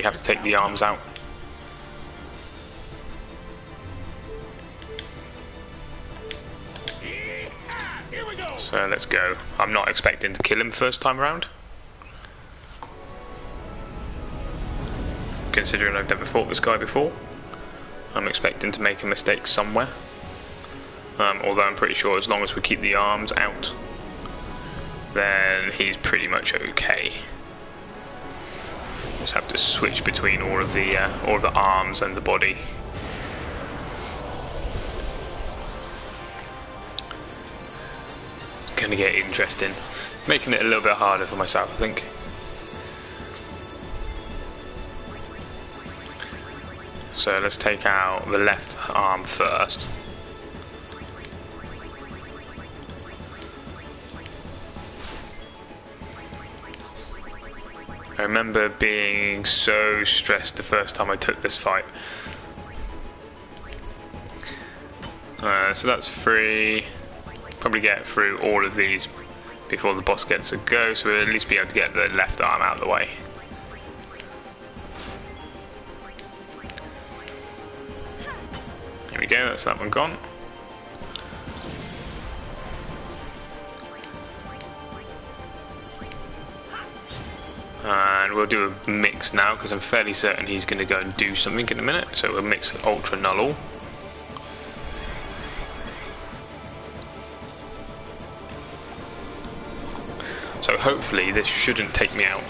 we have to take the arms out. So let's go. I'm not expecting to kill him first time around, considering I've never fought this guy before. I'm expecting to make a mistake somewhere, although I'm pretty sure as long as we keep the arms out, then he's pretty much okay. Just have to switch between all of the arms and the body. It's gonna get interesting, making it a little bit harder for myself, I think. So let's take out the left arm first. I remember being so stressed the first time I took this fight. So that's 3. Probably get through all of these before the boss gets a go, so we'll at least be able to get the left arm out of the way. There we go, that's that one gone. And we'll do a mix now, because I'm fairly certain he's going to go and do something in a minute. So we'll mix Ultra Null. So hopefully this shouldn't take me out.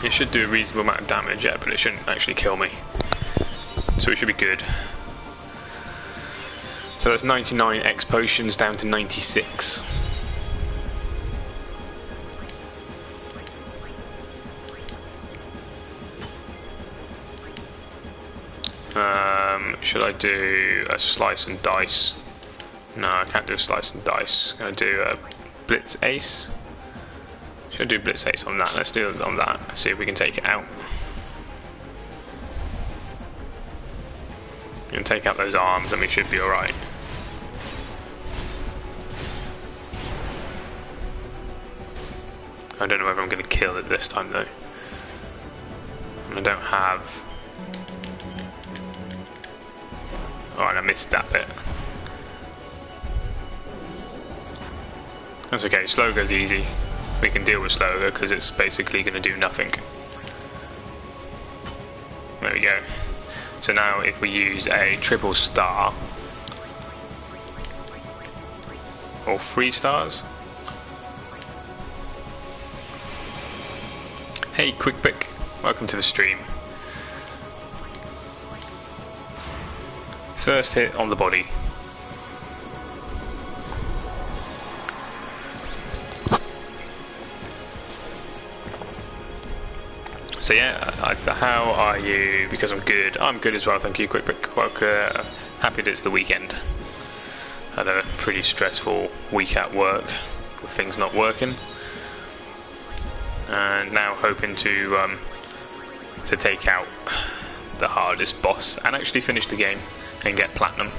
It should do a reasonable amount of damage, yeah, but it shouldn't actually kill me. So it should be good. So that's 99 X potions down to 96. Should I do a slice and dice? No, I can't do a slice and dice. I'm going to do a blitz ace. Should I do blitz ace on that? Let's do it on that. See if we can take it out. We can take out those arms and we should be alright. I don't know whether I'm going to kill it this time though. I don't have... Alright, I missed that bit. That's okay, Slogo's easy. We can deal with Slogo because it's basically going to do nothing. There we go. So now if we use a triple star, or 3 stars. Hey Quick Pick, welcome to the stream. First hit on the body. So yeah, how are you? Because I'm good. I'm good as well, thank you, Quick Pick. Welcome. Happy that it's the weekend. Had a pretty stressful week at work with things not working, and now hoping to take out the hardest boss and actually finish the game and get platinum.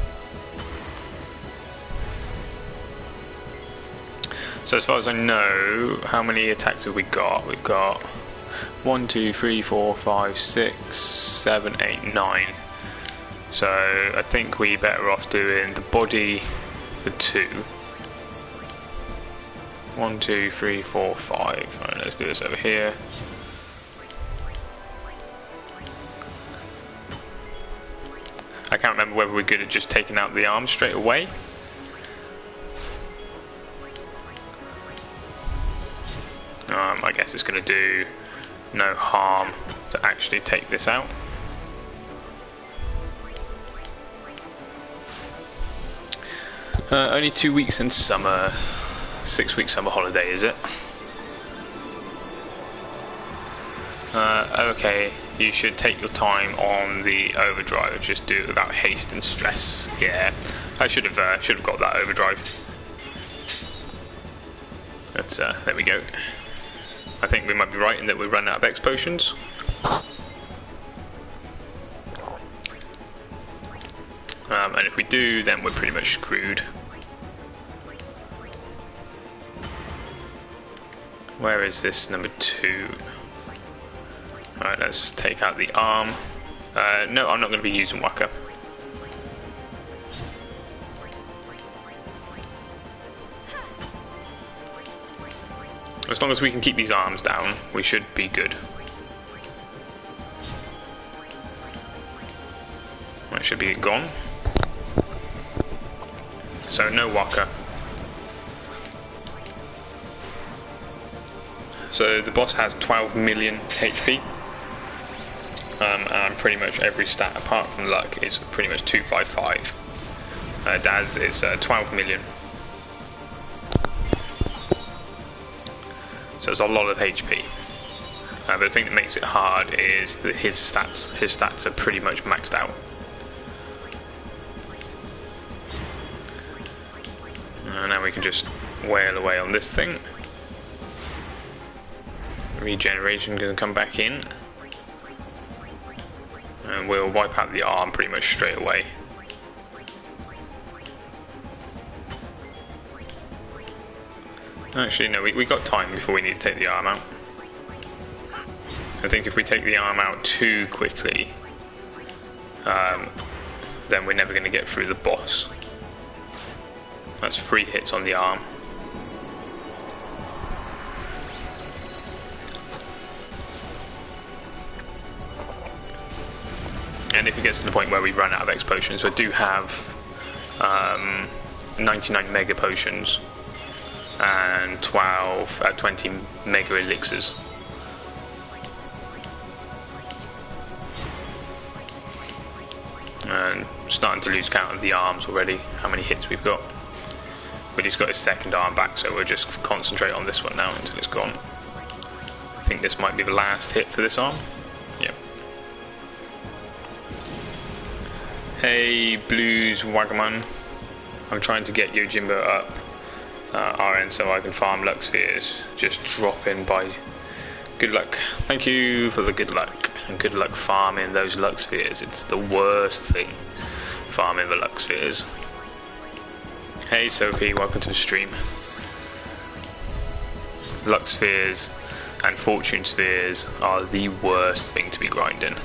So as far as I know, how many attacks have we got? We've got 1, 2, 3, 4, 5, 6, 7, 8, 9. So I think we're better off doing the body for 2. 1, 2, 3, 4, 5. Alright, let's do this over here. I can't remember whether we're good at just taking out the arms straight away. I guess it's going to do no harm to actually take this out. Only 2 weeks in summer. 6-week summer holiday, is it? Okay, you should take your time on the overdrive. Just do it without haste and stress. Yeah, I should have got that overdrive. But there we go. I think we might be right in that we're running out of X potions. And if we do, then we're pretty much screwed. Where is this number 2? Alright, let's take out the arm. No, I'm not going to be using wakka. As long as we can keep these arms down, we should be good. That should be gone. So no wakka. So the boss has 12 million HP. And pretty much every stat apart from luck is pretty much 255. Daz is 12 million. So it's a lot of HP. But the thing that makes it hard is that his stats are pretty much maxed out. Now we can just wail away on this thing. Regeneration going to come back in. And we'll wipe out the arm pretty much straight away. Actually, no, we got time before we need to take the arm out. I think if we take the arm out too quickly, then we're never going to get through the boss. That's 3 hits on the arm. And if it gets to the point where we run out of X potions, I do have 99 mega potions and 20 mega elixirs. And starting to lose count of the arms already, how many hits we've got. But he's got his second arm back, so we'll just concentrate on this one now until it's gone. I think this might be the last hit for this arm. Yep. Hey, Blues Wagaman. I'm trying to get Yojimbo up RN so I can farm luck spheres. Just drop in by good luck. Thank you for the good luck. And good luck farming those luck spheres. It's the worst thing, farming the luck spheres. Hey Sophie, welcome to the stream. Luck spheres and fortune spheres are the worst thing to be grinding.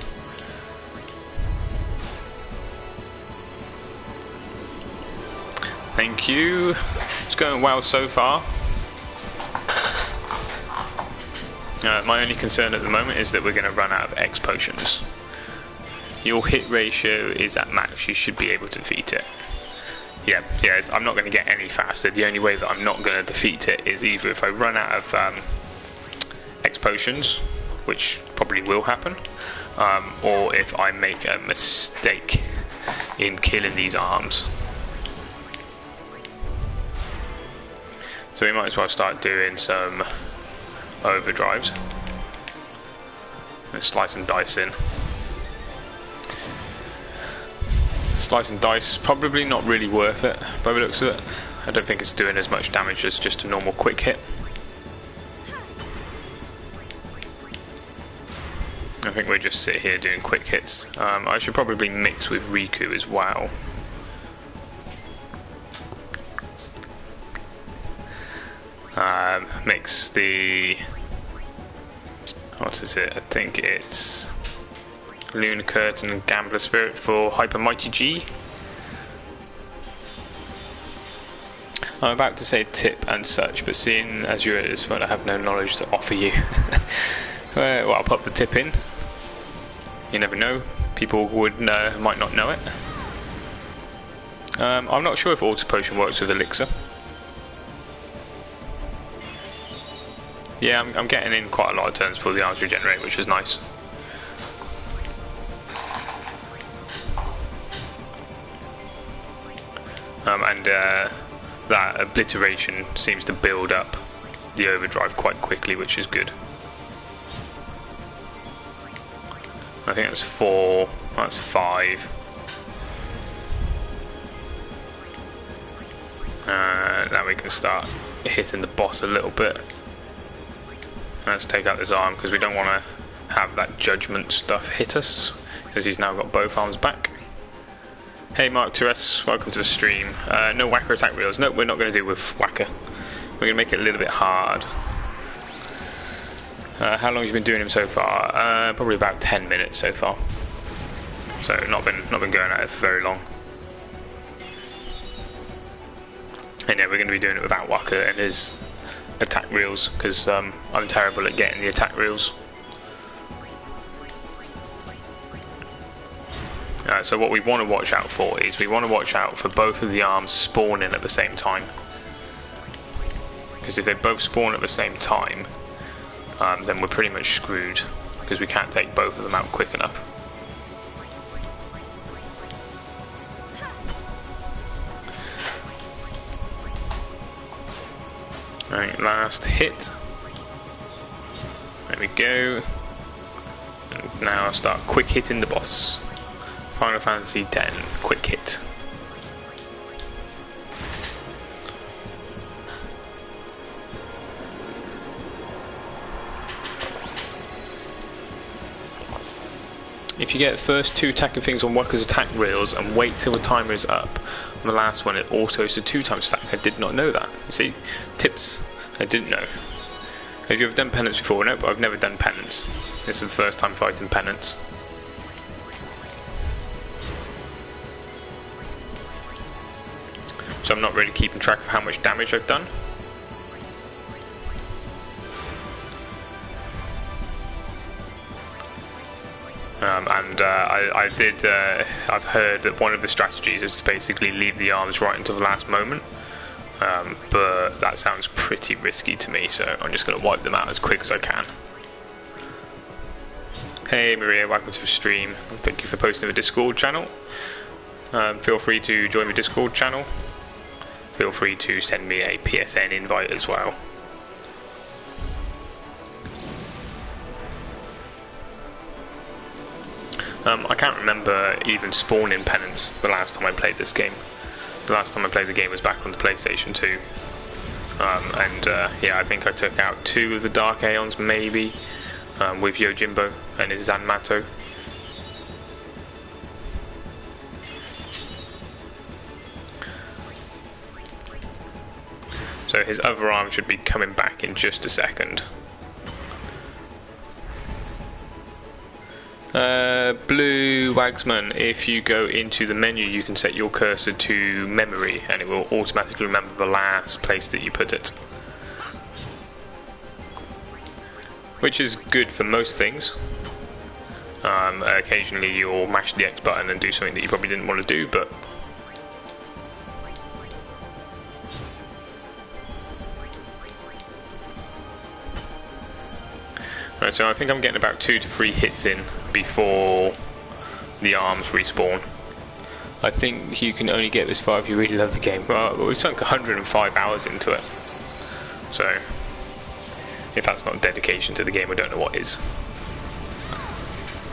Thank you. It's going well so far. My only concern at the moment is that we're going to run out of X potions. Your hit ratio is at max. You should be able to defeat it. Yeah, I'm not going to get any faster. The only way that I'm not going to defeat it is either if I run out of X potions, which probably will happen, or if I make a mistake in killing these arms. So we might as well start doing some overdrives. Let's slice and dice in. Slice and dice, probably not really worth it by the looks of it. I don't think it's doing as much damage as just a normal quick hit. I think we'll just sit here doing quick hits. I should probably mix with Riku as well. Mix the... what is it? I think it's Lunar Curtain and Gambler Spirit for Hyper Mighty G. I'm about to say tip and such, but seeing as you're at this point, I have no knowledge to offer you. Well, I'll pop the tip in. You never know. People might not know it. I'm not sure if Auto Potion works with Elixir. Yeah, I'm getting in quite a lot of turns for the arms regenerate, which is nice. And that obliteration seems to build up the overdrive quite quickly, which is good. I think that's 4, that's 5. Now we can start hitting the boss a little bit. Let's take out this arm because we don't want to have that judgment stuff hit us, because he's now got both arms back. Hey Mark Torres, welcome to the stream. No wakka attack wheels. No, we're not going to do with wakka. We're going to make it a little bit hard. How long have you been doing him so far? Probably about 10 minutes so far. So not been going at it for very long. And yeah, we're going to be doing it without Wakka and his attack reels, because I'm terrible at getting the attack reels. So what we want to watch out for is we want to watch out for both of the arms spawning at the same time. Because if they both spawn at the same time, then we're pretty much screwed, because we can't take both of them out quick enough. Right, last hit. There we go. And now I'll start quick hitting the boss. Final Fantasy X, quick hit. If you get the first 2 attacking things on Wakka's attack rails and wait till the timer is up, on the last one it autos to 2 times stack. I did not know that. You see? Tips I didn't know. Have you ever done Penance before? No, but I've never done Penance. This is the first time fighting Penance. So I'm not really keeping track of how much damage I've done. I've heard that one of the strategies is to basically leave the arms right until the last moment. But that sounds pretty risky to me, so I'm just going to wipe them out as quick as I can. Hey Maria, welcome to the stream. Thank you for posting the Discord channel. Feel free to join the Discord channel. Feel free to send me a PSN invite as well. I can't remember even spawning Penance the last time I played this game. The last time I played the game was back on the PlayStation 2. Yeah, I think I took out 2 of the Dark Aeons maybe, with Yojimbo and his Zanmato. So his other arm should be coming back in just a second. Blue Wagsman, if you go into the menu you can set your cursor to memory and it will automatically remember the last place that you put it. Which is good for most things. Occasionally you'll mash the X button and do something that you probably didn't want to do, but right, so I think I'm getting about 2 to 3 hits in before the arms respawn. I think you can only get this far if you really love the game. Well, we've sunk 105 hours into it. So, if that's not dedication to the game, I don't know what is.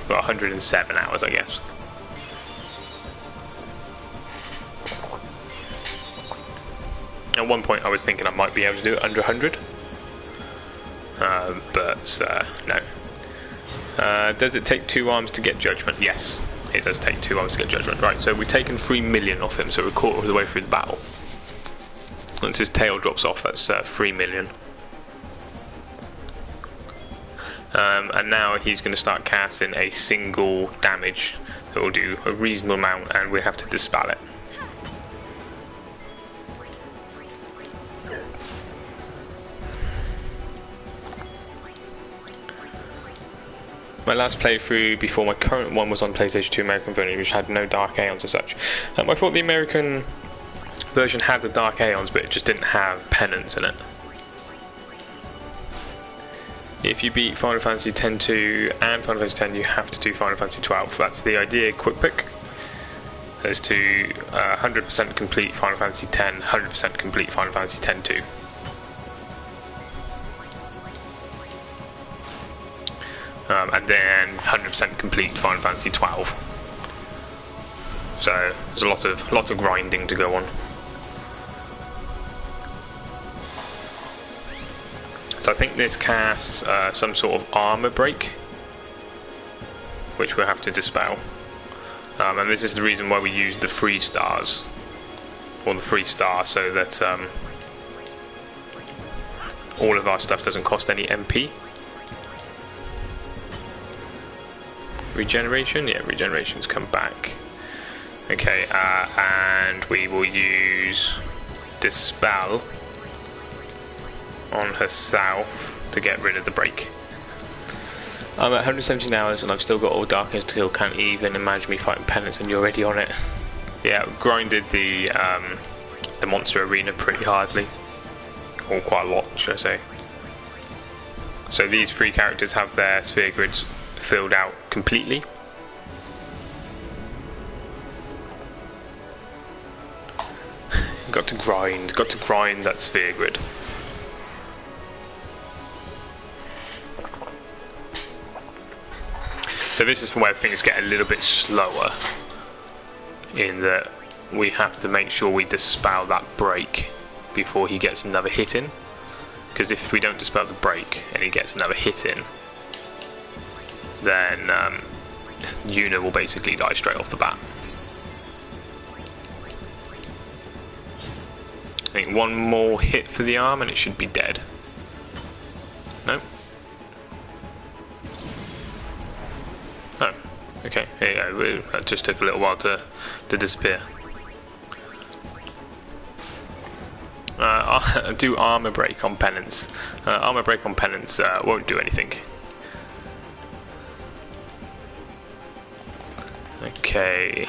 Well, 107 hours, I guess. At one point I was thinking I might be able to do it under 100. But no. Does it take 2 arms to get judgment? Yes, it does take 2 arms to get judgment. Right, so we've taken 3 million off him, so we're a quarter of the way through the battle. Once his tail drops off, that's 3 million. And now he's going to start casting a single damage that will do a reasonable amount, and we have to dispel it. My last playthrough before my current one was on PlayStation 2 American version, which had no Dark Aeons as such. I thought the American version had the Dark Aeons, but it just didn't have Penance in it. If you beat Final Fantasy X-2 and Final Fantasy X, you have to do Final Fantasy 12. That's the idea. Quick pick is to 100% complete Final Fantasy X, 100% complete Final Fantasy X-2. And then 100% complete Final Fantasy 12. So there's a lot of grinding to go on. So I think this casts some sort of armor break, which we'll have to dispel. And this is the reason why we use the 3 stars, or the 3 star, so that all of our stuff doesn't cost any MP. regeneration. Yeah, regeneration's come back. Okay, and we will use Dispel on herself to get rid of the break. I'm at 117 hours and I've still got all Dark Aeons to kill. Can't even imagine me fighting Penance and you're already on it. Yeah, grinded the monster arena pretty hardly. Or quite a lot, should I say. So these three characters have their sphere grids filled out completely. Got to grind that sphere grid. So this is where things get a little bit slower, in that we have to make sure we dispel that break before he gets another hit in. Because if we don't dispel the break and he gets another hit in, then Yuna will basically die straight off the bat. I think one more hit for the arm and it should be dead. No? Oh, okay, here you go. That just took a little while to disappear. I'll do armor break on Penance. Armor break on Penance won't do anything. Okay.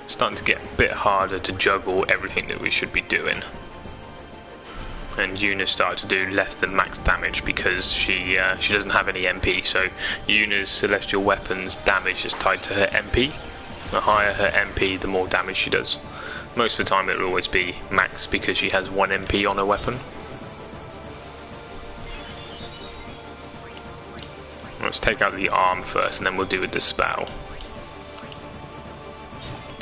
Starting to get a bit harder to juggle everything that we should be doing. And Yuna started to do less than max damage because she doesn't have any MP, so Yuna's celestial weapons damage is tied to her MP. The higher her MP, the more damage she does. Most of the time it will always be max because she has 1 MP on her weapon. Let's take out the arm first and then we'll do a dispel.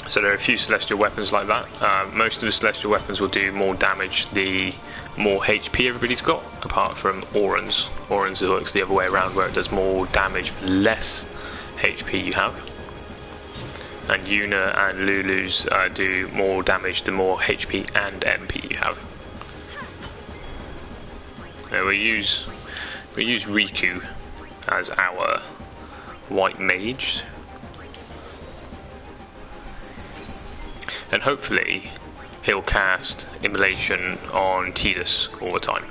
So there are a few celestial weapons like that. Most of the celestial weapons will do more damage the more HP everybody's got, apart from Auron's. Auron's works the other way around, where it does more damage for less HP you have. And Yuna and Lulu's do more damage the more HP and MP you have. Now we use Riku as our white mage. And hopefully he'll cast Immolation on Tidus all the time.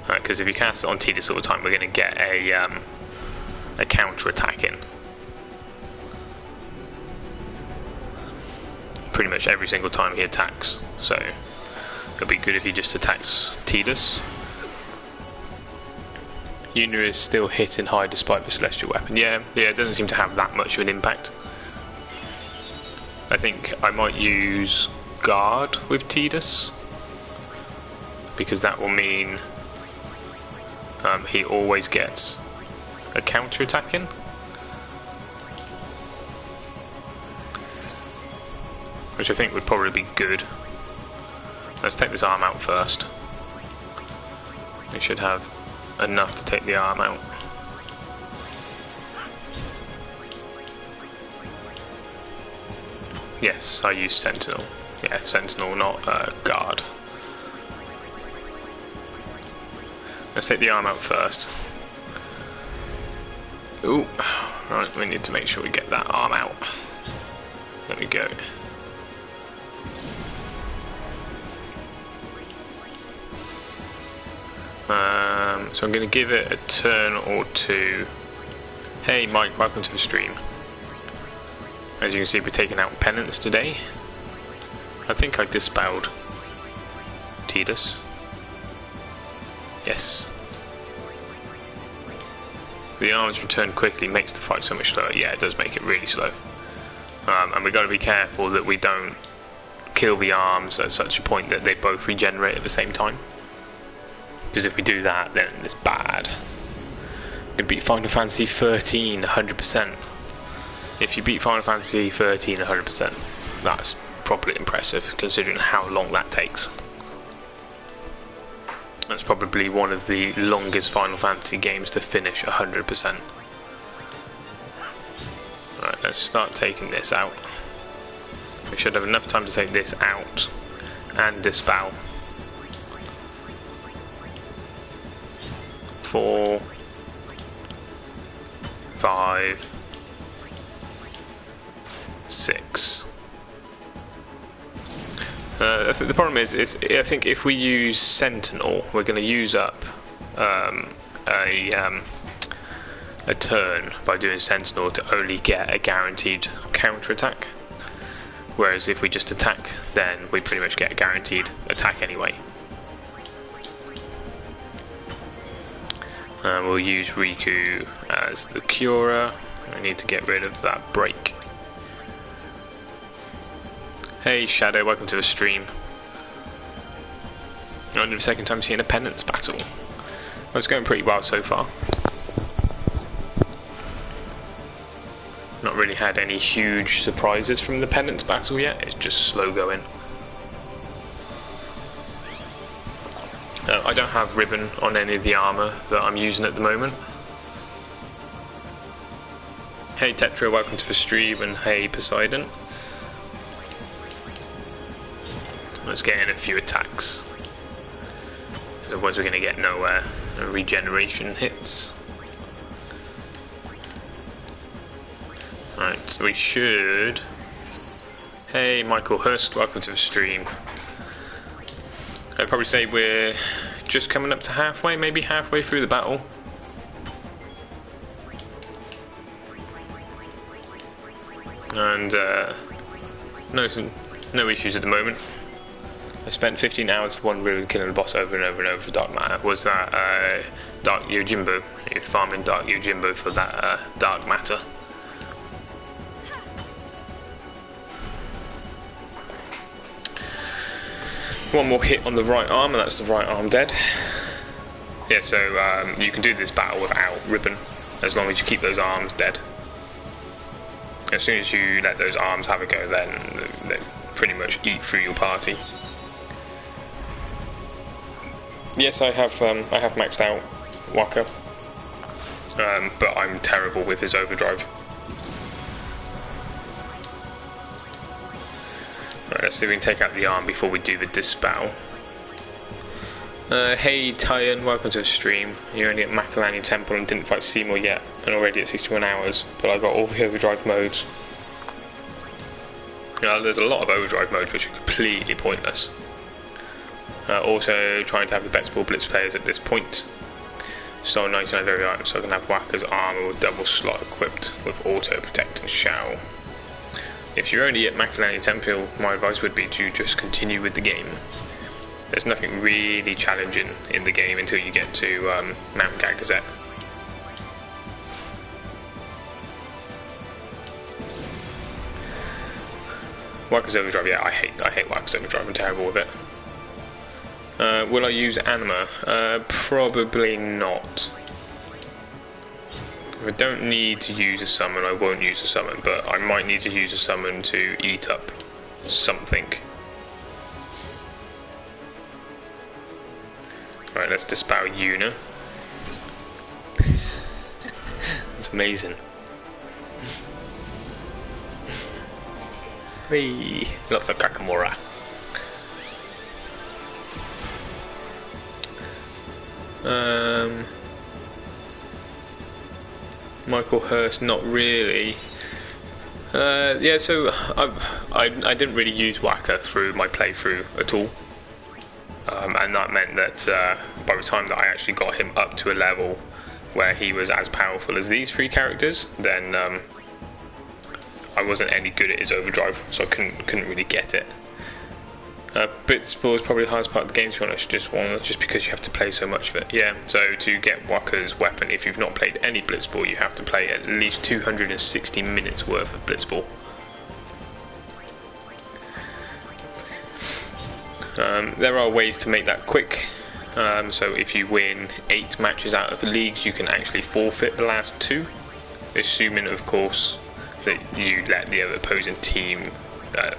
Because if you cast it on Tidus all the time, we're going to get a counter attack in. Pretty much every single time he attacks. So it'll be good if he just attacks Tidus. Yuna is still hitting high despite the celestial weapon. Yeah, it doesn't seem to have that much of an impact. I think I might use Guard with Tidus, because that will mean he always gets a counter attack in. Which I think would probably be good. Let's take this arm out first. We should have enough to take the arm out. Yes, I use Sentinel. Yeah, Sentinel, not Guard. Let's take the arm out first. Ooh, right, we need to make sure we get that arm out. There we go. So I'm going to give it a turn or two. Hey Mike, welcome to the stream. As you can see, we're taking out Penance today. I think I dispelled Tidus. Yes. The arms return quickly makes the fight so much slower. Yeah, it does make it really slow. And we've got to be careful that we don't kill the arms at such a point that they both regenerate at the same time. Because if we do that, then it's bad. We could beat Final Fantasy 13 100%. If you beat Final Fantasy 13 100%, that's properly impressive, considering how long that takes. That's probably one of the longest Final Fantasy games to finish 100%. Alright, let's start taking this out. We should have enough time to take this out and dispel. 4, 5, 6. The problem is I think if we use Sentinel, we're going to use up a turn by doing Sentinel to only get a guaranteed counter-attack. Whereas if we just attack, then we pretty much get a guaranteed attack anyway. We'll use Riku as the curer. I need to get rid of that break. Hey Shadow, welcome to the stream. Only the second time seeing a Penance battle. Well, it's going pretty well so far. Not really had any huge surprises from the Penance battle yet, it's just slow going. I don't have ribbon on any of the armour that I'm using at the moment. Hey Tetra, welcome to the stream, and hey Poseidon. Let's get in a few attacks. Otherwise we're going to get nowhere. No regeneration hits. Right, so we should... Hey Michael Hurst, welcome to the stream. I'd probably say we're just coming up to halfway, maybe halfway through the battle. And no issues at the moment. I spent 15 hours for one rune killing the boss over and over and over for Dark Matter. Was that Dark Yojimbo? You're farming Dark Yojimbo for that Dark Matter. One more hit on the right arm and that's the right arm dead. Yeah, so you can do this battle without ribbon as long as you keep those arms dead. As soon as you let those arms have a go, then they pretty much eat through your party. Yes, I have maxed out Wakka, but I'm terrible with his overdrive. Right, let's see if we can take out the arm before we do the dispel. Hey Tyan, welcome to the stream. You're only at Macalani Temple and didn't fight Seymour yet, and already at 61 hours, but I got all the overdrive modes. There's a lot of overdrive modes which are completely pointless. Also trying to have the best ball blitz players at this point. So 99 very items, so I can have Wakka's armor with double slot equipped with auto protect and shout. If you're only at Macalani Temple, my advice would be to just continue with the game. There's nothing really challenging in the game until you get to Mount Gagazet. Wakka's overdrive, yeah, I hate Wakka's overdrive, I'm terrible with it. Will I use Anima? Probably not. If I don't need to use a summon, I won't use a summon, but I might need to use a summon to eat up something. Right, let's dispel Yuna. That's amazing. Whee! Lots of Kakamura. Michael Hurst, not really. Yeah, so I didn't really use Wakka through my playthrough at all, and that meant that by the time that I actually got him up to a level where he was as powerful as these three characters, then I wasn't any good at his overdrive, so I couldn't really get it. Blitzball is probably the hardest part of the game, to be honest, just because you have to play so much of it. Yeah, so to get Wakka's weapon, if you've not played any Blitzball, you have to play at least 260 minutes worth of Blitzball. There are ways to make that quick. So if you win 8 matches out of the leagues, you can actually forfeit the last 2, assuming, of course, that you let the other opposing team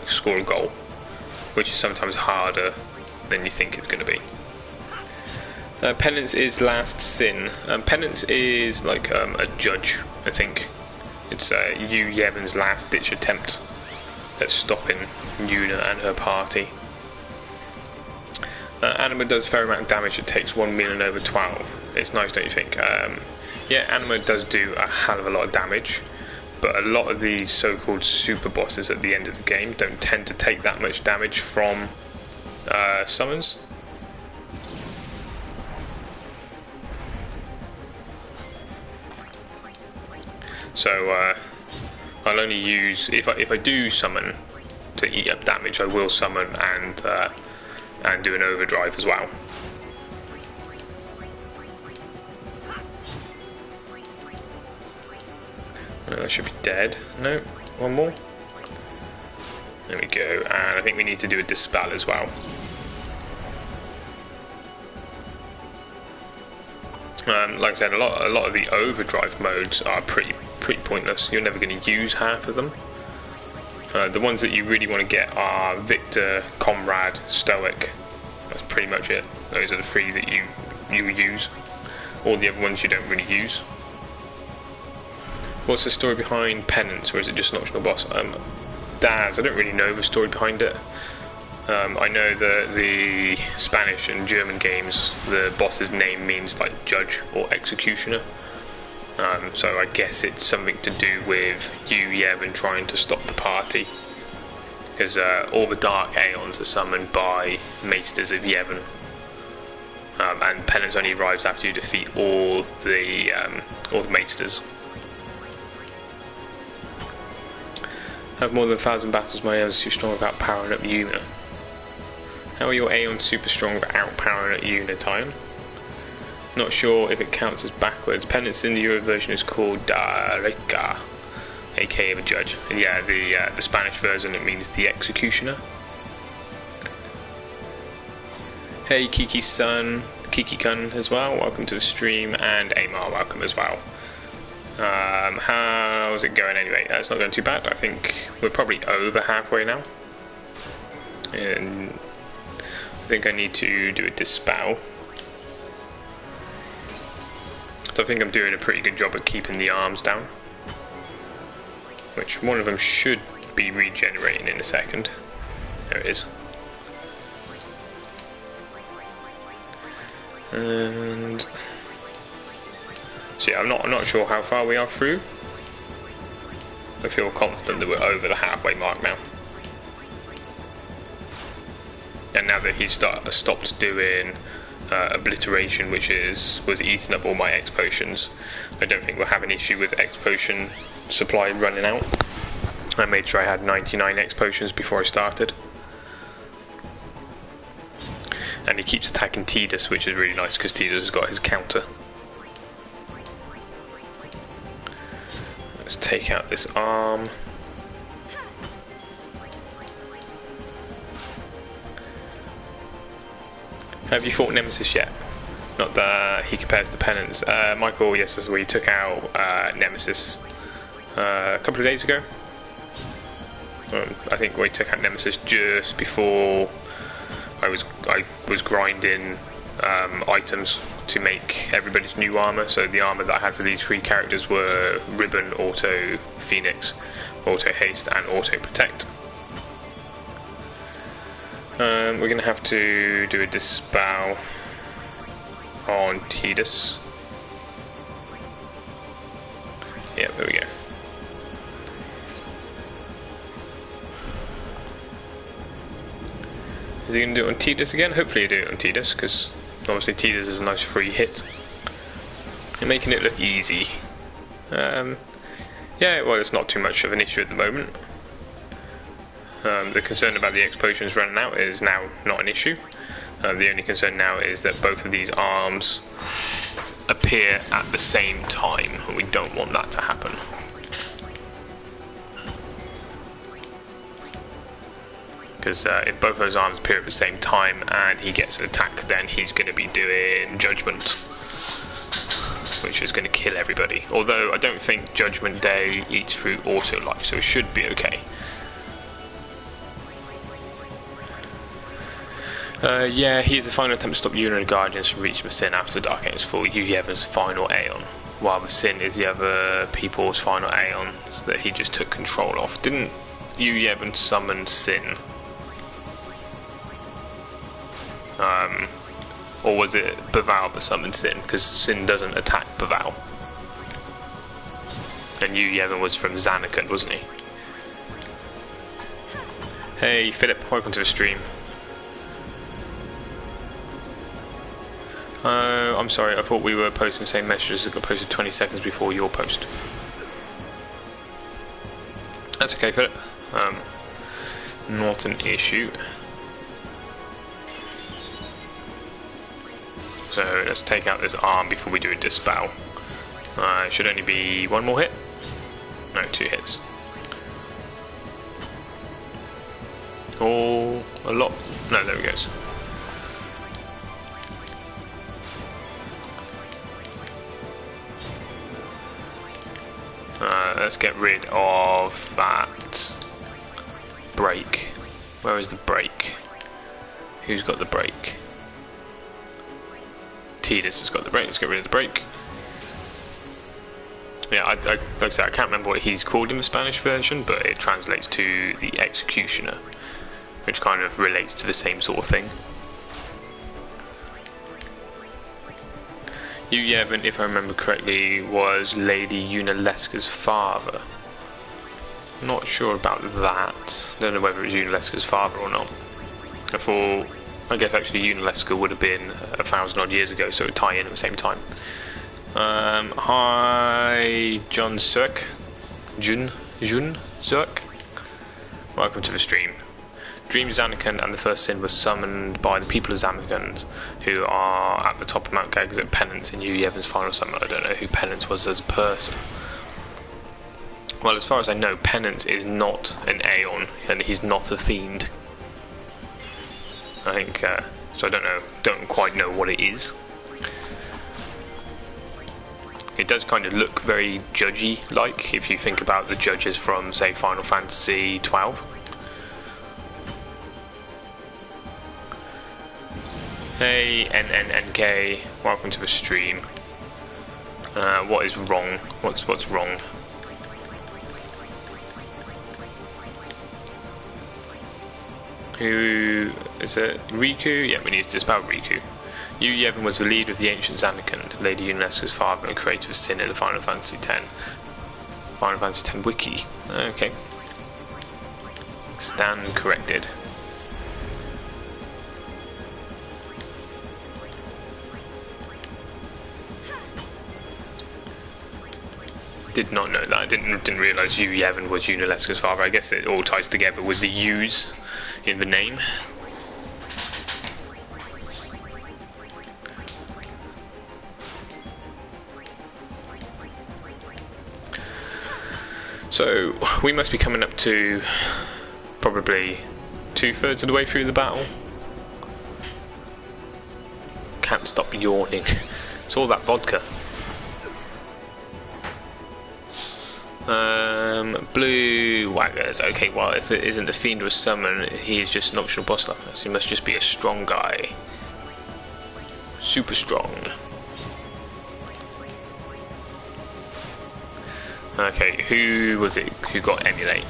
score a goal, which is sometimes harder than you think it's going to be. Penance is Last Sin. Penance is like a judge, I think. It's Yu Yevon's last ditch attempt at stopping Yuna and her party. Anima does a fair amount of damage. It takes 1 million over 12. It's nice, don't you think? Yeah, Anima does do a hell of a lot of damage, but a lot of these so-called super bosses at the end of the game don't tend to take that much damage from summons. So I'll only use, if I do summon to eat up damage, I will summon and do an overdrive as well. I should be dead. No, one more. There we go. And I think we need to do a dispel as well. Like I said, a lot of the overdrive modes are pretty pointless. You're never going to use half of them. The ones that you really want to get are Victor, Comrade, Stoic. That's pretty much it. Those are the three that you use. All the other ones you don't really use. What's the story behind Penance, or is it just an optional boss? Daz, I don't really know the story behind it. I know that the Spanish and German games, the boss's name means like judge or executioner. So I guess it's something to do with Yevon trying to stop the party. Because all the Dark Aeons are summoned by Maesters of Yevon. And Penance only arrives after you defeat all the Maesters. Have more than 1,000 battles, my Aeons are too strong without powering up Yuna. How are your Aeons super strong without powering up Yuna, Time? Not sure if it counts as backwards. Penance in the Euro version is called Dark, aka the judge. And yeah, the Spanish version, it means the executioner. Hey Kiki-san, Kiki-kun as well, welcome to the stream, and Amar, welcome as well. How's it going anyway? It's not going too bad. I think we're probably over halfway now. And I think I need to do a dispel. So I think I'm doing a pretty good job at keeping the arms down. Which one of them should be regenerating in a second. There it is. And so yeah, I'm not sure how far we are through. I feel confident that we're over the halfway mark now. And now that he's stopped doing obliteration, which was eating up all my X potions, I don't think we'll have an issue with X potion supply running out. I made sure I had 99 X potions before I started. And he keeps attacking Tidus, which is really nice because Tidus has got his counter. Let's take out this arm. Have you fought Nemesis yet? Not that he compares to Penance. Michael, yes, as we took out Nemesis a couple of days ago. I think we took out Nemesis just before I was grinding items to make everybody's new armor. So the armor that I had for these three characters were Ribbon, Auto Phoenix, Auto Haste, and Auto Protect. We're going to have to do a dispel on Tidus. Yeah, there we go. Is he going to do it on Tidus again? Hopefully he'll do it on Tidus, because obviously Tidus is a nice free hit. You're making it look easy. Yeah, well, it's not too much of an issue at the moment. The concern about the X potions running out is now not an issue. The only concern now is that both of these arms appear at the same time, and we don't want that to happen. Because if both those arms appear at the same time and he gets an attack, then he's going to be doing Judgment, which is going to kill everybody. Although I don't think Judgment Day eats through auto life, so it should be okay. Yeah, he's the final attempt to stop Yuna and the Guardians from reaching the Sin after Dark Aeons fall. Yevon's final Aeon, while the Sin is the other people's final Aeon that he just took control of. Didn't Yevon summon Sin? Or was it Baval that summoned Sin? Because Sin doesn't attack Baval. And you, Yevon, was from Zanarkand, wasn't he? Hey, Philip, welcome to the stream. Oh, I'm sorry, I thought we were posting the same messages that got posted 20 seconds before your post. That's okay, Philip. Not an issue. So let's take out this arm before we do a dispel. It should only be one more hit. No, 2 hits. Oh, a lot. No, there he goes. Let's get rid of that break. Where is the break? Who's got the break? Tidus has got the break. Let's get rid of the break. Yeah, like I said, I can't remember what he's called in the Spanish version, but it translates to the Executioner, which kind of relates to the same sort of thing. You, Yevon, if I remember correctly, was Lady Yunalesca's father. Not sure about that. Don't know whether it was Yunalesca's father or not. I guess actually Yunalesca would have been 1,000 odd years ago, so it would tie in at the same time. Hi, John Zirk. Jun Zirk. Welcome to the stream. Dream Zanarkand and the First Sin was summoned by the people of Zanarkand, who are at the top of Mount Gags at Penance in Yu Yevon's final summon. I don't know who Penance was as a person. Well, as far as I know, Penance is not an Aeon, and he's not a Fiend. I think, so I don't quite know what it is. It does kind of look very judgy-like, if you think about the judges from, say, Final Fantasy 12. Hey, NNNK, welcome to the stream. What is wrong? What's wrong? Who is it? Riku? Yeah, we need to dispel Riku. Yu Yevon was the leader of the ancient Zanarkand, Lady Yunalesca's father and creator of Sin in the Final Fantasy X. Final Fantasy X Wiki. Okay. Stand corrected. Did not know that. I didn't realise Yu Yevon was Yunalesca's father. I guess it all ties together with the U's in the name. So we must be coming up to probably 2/3 of the way through the battle. Can't stop yawning. It's all that vodka. Blue Waggers. Okay, well, if it isn't the Fiend was summoned, he is just an optional boss level, so he must just be a strong guy. Super strong. Okay, who was it who got Emulate?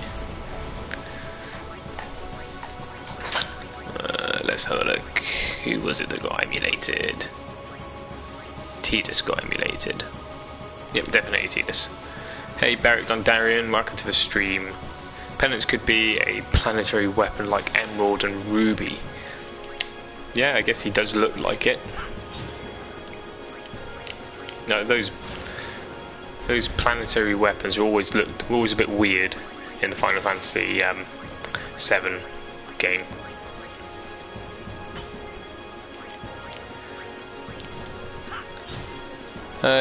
Let's have a look. Who was it that got emulated? Tidus got emulated. Yep, definitely Tidus. Hey, Beric Dondarian, welcome to the stream. Penance could be a planetary weapon like Emerald and Ruby. Yeah, I guess he does look like it. No, those planetary weapons always a bit weird in the Final Fantasy 7 game.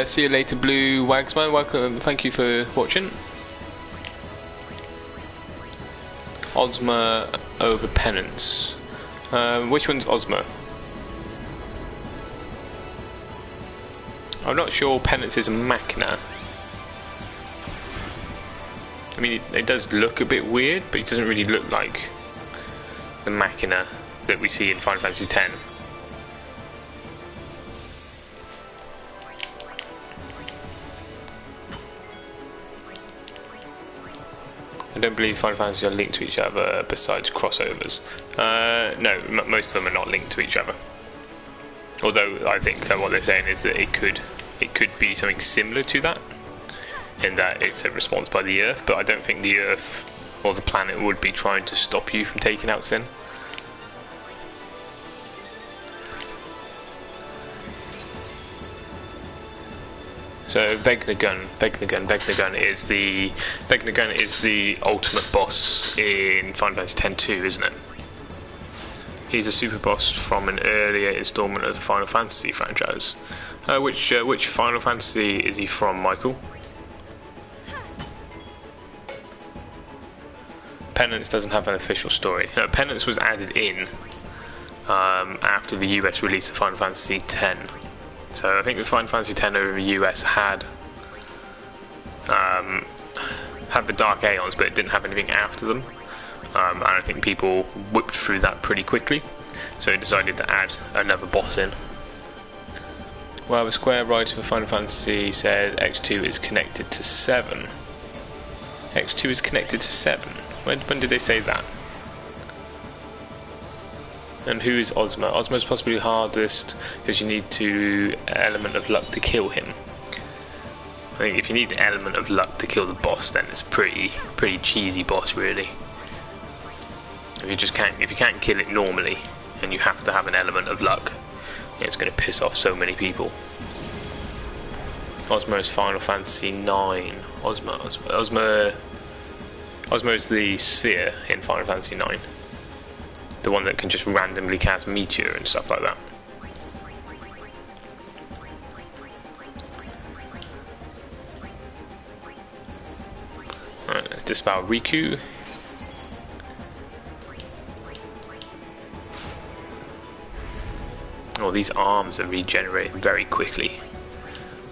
See you later, Blue Wagsman. Welcome. Thank you for watching. Ozma over Penance. Which one's Ozma? I'm not sure Penance is a Machina. I mean, it does look a bit weird, but it doesn't really look like the Machina that we see in Final Fantasy X. I don't believe Final Fantasy are linked to each other besides crossovers. No, most of them are not linked to each other. Although I think that what they're saying is that it could be something similar to that. in that it's a response by the Earth, but I don't think the Earth or the planet would be trying to stop you from taking out Sin. So Vecna Gun is the ultimate boss in Final Fantasy X-2, isn't it? He's a super boss from an earlier installment of the Final Fantasy franchise. Which Final Fantasy is he from, Michael? Penance doesn't have an official story. Penance was added in after the US release of Final Fantasy X. So I think the Final Fantasy X over the US had the Dark Aeons, but it didn't have anything after them. And I think people whipped through that pretty quickly, so they decided to add another boss in. Well, the Square writer for Final Fantasy said X2 is connected to 7. X2 is connected to 7. When did they say that? And who is Ozma? Ozma's possibly the hardest because you need an element of luck to kill him. I think if you need an element of luck to kill the boss, then it's a pretty cheesy boss, really. If you can't kill it normally, and you have to have an element of luck, it's going to piss off so many people. Ozma is Final Fantasy IX. Ozma is the sphere in Final Fantasy IX. The one that can just randomly cast meteor and stuff like that. Alright, let's dispel Riku. Oh, these arms are regenerating very quickly.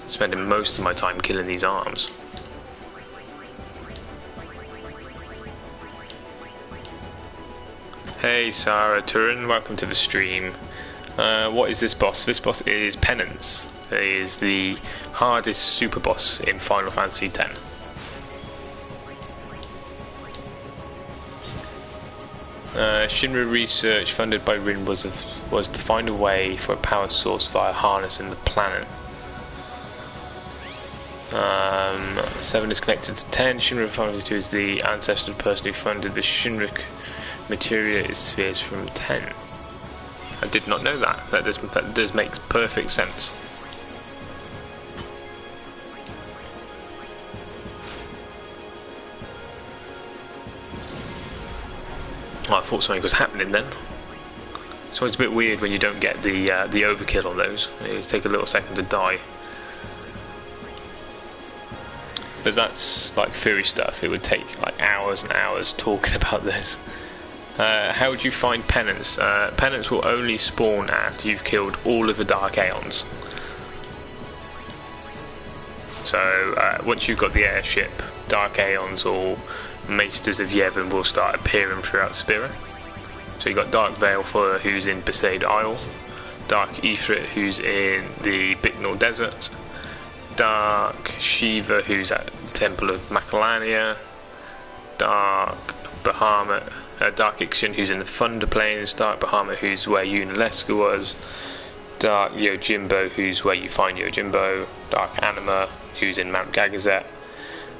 Spending most of my time killing these arms. Hey Sarah Turin, welcome to the stream. What is this boss? This boss is Penance. It is the hardest super boss in Final Fantasy X. Shinra research funded by Rin was to find a way for a power source via harnessing the planet. 7 is connected to 10. Shinra Final Fantasy 2 is the ancestor person who funded the Shinra materia is spheres from 10. I did not know that. That does make perfect sense. Oh, I thought something was happening then. It's always a bit weird when you don't get the overkill on those. It takes a little second to die. But that's like theory stuff. It would take like hours and hours talking about this. How would you find Penance? Penance will only spawn after you've killed all of the Dark Aeons. So once you've got the airship, Dark Aeons or Maesters of Yevon will start appearing throughout Spira. So you've got Dark Veilfire, who's in Besaid Isle, Dark Ifrit, who's in the Bicknell Desert, Dark Shiva, who's at the Temple of Macalania, Dark Bahamut, Dark Ixion, who's in the Thunder Plains, Dark Bahamut, who's where Unalesca was, Dark Yojimbo, who's where you find Yojimbo, Dark Anima, who's in Mount Gagazet,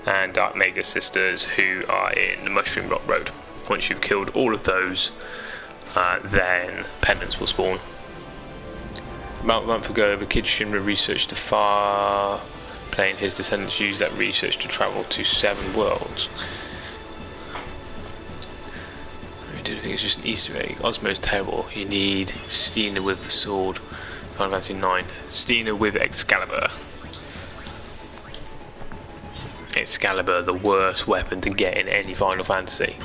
and Dark Mega Sisters, who are in the Mushroom Rock Road. Once you've killed all of those, then Penance will spawn. About a month ago, the kid Shinra researched the far plane. His descendants used that research to travel to 7 worlds. I do think it's just an Easter egg. Ozma is terrible. You need Stina with the sword. Final Fantasy IX. Stina with Excalibur. Excalibur, the worst weapon to get in any Final Fantasy.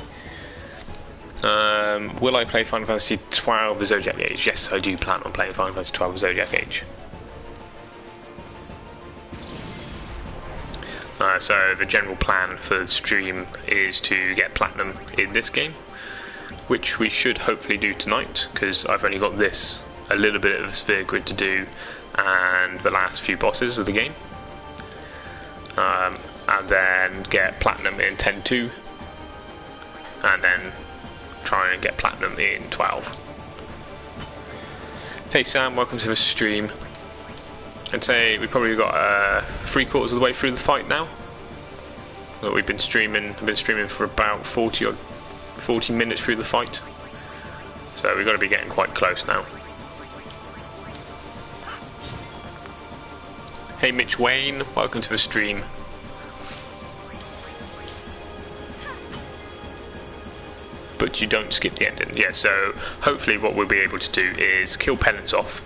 Will I play Final Fantasy XII the Zodiac Age? Yes, I do plan on playing Final Fantasy XII the Zodiac Age. So the general plan for the stream is to get Platinum in this game, which we should hopefully do tonight, because I've only got a little bit of a sphere grid to do, and the last few bosses of the game. And then get Platinum in 10-2, and then try and get Platinum in 12. Hey Sam, welcome to the stream. I'd say we probably got 3/4 of the way through the fight now. that we've been streaming. I've been streaming for about 40 minutes through the fight, so we've got to be getting quite close now. Hey Mitch Wayne, welcome to the stream. But you don't skip the ending. Yeah, so hopefully what we'll be able to do is kill Penance off.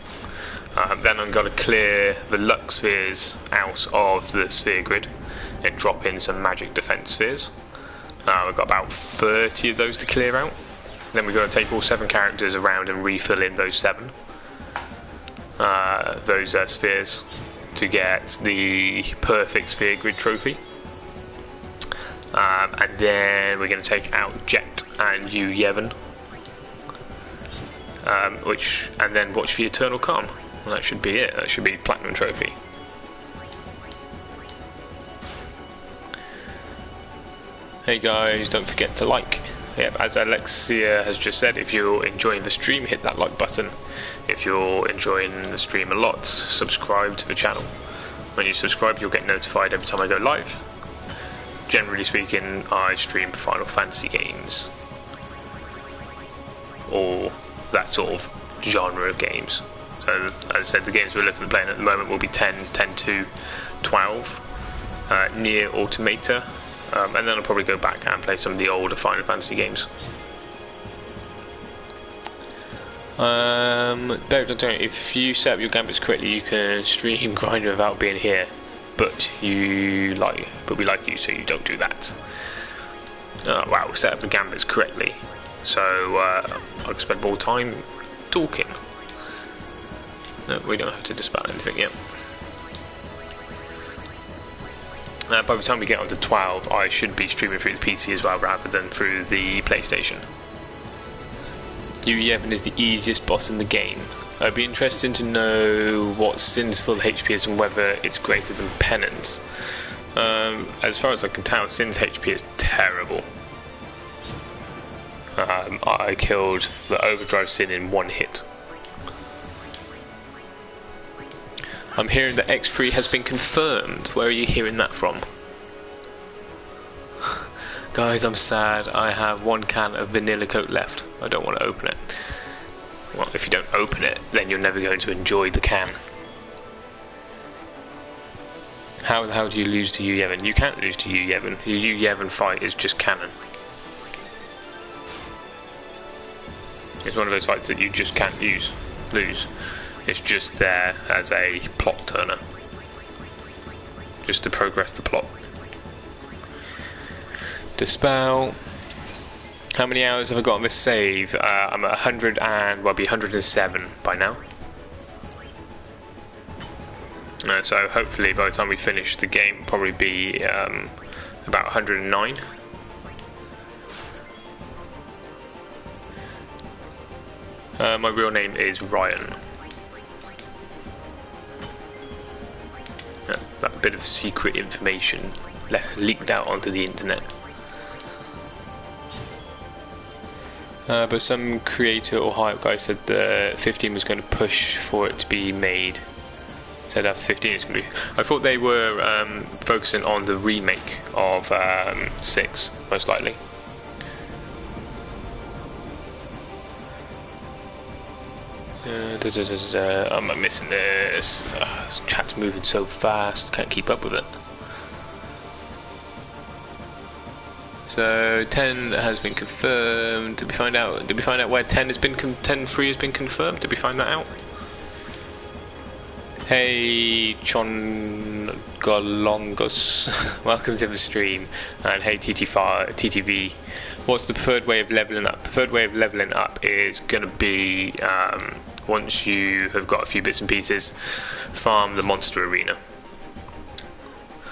Then I'm going to clear the luck spheres out of the sphere grid and drop in some magic defense spheres. We've got about 30 of those to clear out. Then we've got to take all 7 characters around and refill in those 7 spheres to get the perfect sphere grid trophy. And then we're going to take out Jet and Yu Yevon, and then watch the Eternal Calm. And that should be it. That should be Platinum Trophy. Hey guys, don't forget to like. Yep, as Alexia has just said, if you're enjoying the stream, hit that like button. If you're enjoying the stream a lot, subscribe to the channel. When you subscribe, you'll get notified every time I go live. Generally speaking, I stream Final Fantasy games, or that sort of genre of games. So, as I said, the games we're looking at playing at the moment will be 10, 10-2, 12, Nier Automata, and then I'll probably go back and play some of the older Final Fantasy games. If you set up your gambits correctly, you can stream Grinder without being here. But we like you, so you don't do that. Wow, set up the gambits correctly, so I can spend more time talking. No, we don't have to dispel anything yet. By the time we get onto 12, I should be streaming through the PC as well, rather than through the PlayStation. Yu Yevon is the easiest boss in the game. It'd be interesting to know what Sin's full HP is and whether it's greater than Penance. As far as I can tell, Sin's HP is terrible. I killed the Overdrive Sin in 1 hit. I'm hearing that X3 has been confirmed. Where are you hearing that from? Guys, I'm sad. I have 1 can of Vanilla Coke left. I don't want to open it. Well, if you don't open it, then you're never going to enjoy the can. How the hell do you lose to Yu Yevon? You can't lose to Yu Yevon. Your Yu Yevon fight is just canon. It's one of those fights that you just can't lose. It's just there as a plot turner, just to progress the plot. Dispel. How many hours have I got on this save? I'm at 100 and, well, I'll be 107 by now. So hopefully by the time we finish the game, it'll probably be about 109. My real name is Ryan. That bit of secret information leaked out onto the internet. But some creator or hype guy said that 15 was going to push for it to be made. Said after 15 it's going to be... I thought they were focusing on the remake of 6, most likely. I'm missing this. This chat's moving so fast, can't keep up with it. So 10 has been confirmed. Did we find out? Did we find out where 10 has been? 10-3 has been confirmed. Did we find that out? Hey, Chon Golongos, welcome to the stream. And hey, TTV. What's the preferred way of leveling up? Preferred way of leveling up is going to be once you have got a few bits and pieces, farm the monster arena.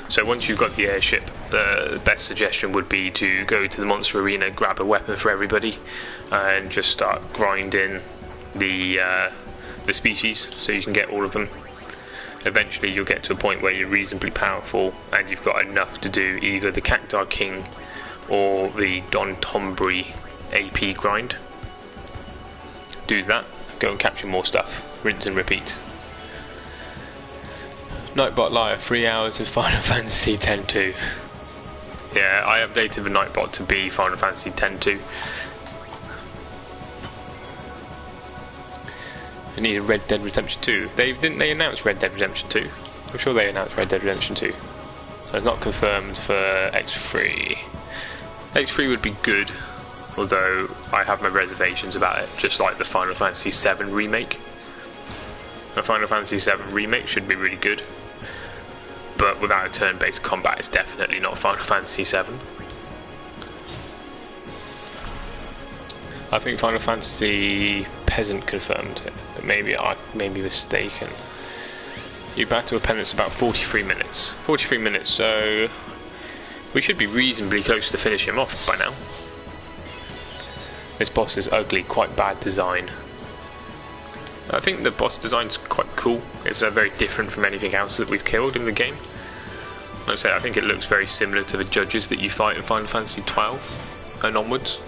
So once you've got the airship, the best suggestion would be to go to the monster arena, grab a weapon for everybody, and just start grinding the species so you can get all of them. Eventually you'll get to a point where you're reasonably powerful and you've got enough to do either the Cactar King or the Don Tombri AP grind. Do that, go and capture more stuff, rinse and repeat. Nightbot Liar, 3 hours of Final Fantasy X-2. Yeah, I updated the Nightbot to be Final Fantasy X-2. I need a Red Dead Redemption 2. Didn't they announce Red Dead Redemption 2? I'm sure they announced Red Dead Redemption 2. So it's not confirmed for X3. X3 would be good, although I have my reservations about it, just like the Final Fantasy VII Remake. The Final Fantasy VII Remake should be really good, but without a turn-based combat, it's definitely not Final Fantasy VII. I think Final Fantasy Peasant confirmed it, but maybe I may be mistaken. You battle with Penance about 43 minutes. 43 minutes, so we should be reasonably close to finishing him off by now. This boss is ugly, quite bad design. I think the boss design's quite cool. It's very different from anything else that we've killed in the game. Like I say, I think it looks very similar to the judges that you fight in Final Fantasy XII and onwards.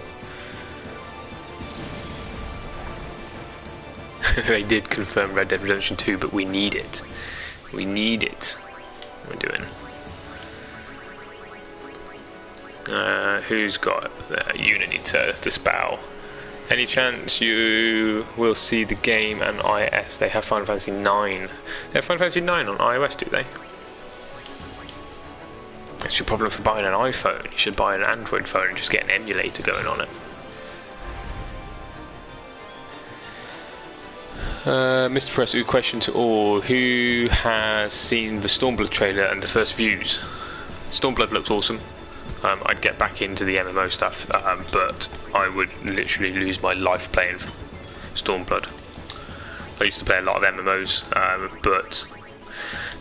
They did confirm Red Dead Redemption 2, but we need it. We need it. What are we doing? Who's got Unity to dispel? Any chance you will see the game and iOS? They have Final Fantasy 9. They have Final Fantasy 9 on iOS, do they? That's your problem for buying an iPhone. You should buy an Android phone and just get an emulator going on it. Mr. Press, question to all. Who has seen the Stormblood trailer and the first views? Stormblood looks awesome. I'd get back into the MMO stuff, but I would literally lose my life playing Stormblood. I used to play a lot of MMOs, but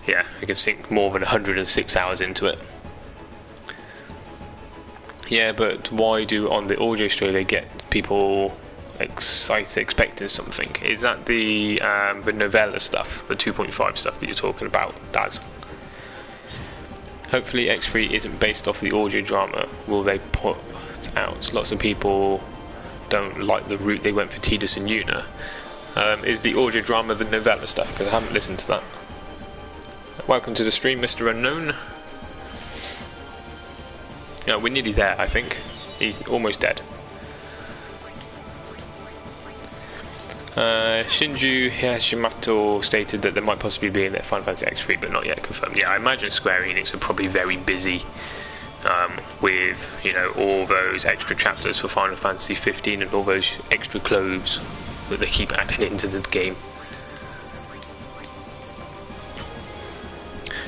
yeah, I can sink more than 106 hours into it. Yeah, but why do on the audio stream they get people excited, expecting something? Is that the novella stuff, the 2.5 stuff that you're talking about, Daz? Hopefully X3 isn't based off the audio drama. Will they put out? Lots of people don't like the route they went for Tidus and Yuna. Is the audio drama the novella stuff? Because I haven't listened to that. Welcome to the stream, Mr. Unknown. Yeah, we're nearly there, I think. He's almost dead. Shinju Hashimoto stated that there might possibly be in their Final Fantasy X3, but not yet confirmed. Yeah, I imagine Square Enix are probably very busy with, you know, all those extra chapters for Final Fantasy 15 and all those extra clothes that they keep adding into the game.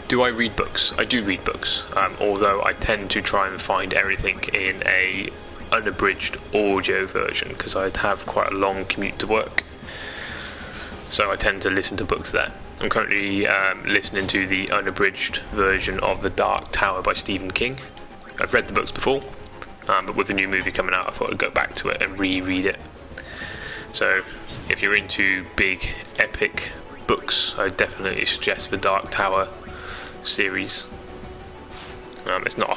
Do I read books? I do read books, although I tend to try and find everything in a unabridged audio version because I have quite a long commute to work. So I tend to listen to books there. I'm currently listening to the unabridged version of The Dark Tower by Stephen King. I've read the books before, but with the new movie coming out I thought I'd go back to it and reread it. So if you're into big epic books, I definitely suggest The Dark Tower series. It's not a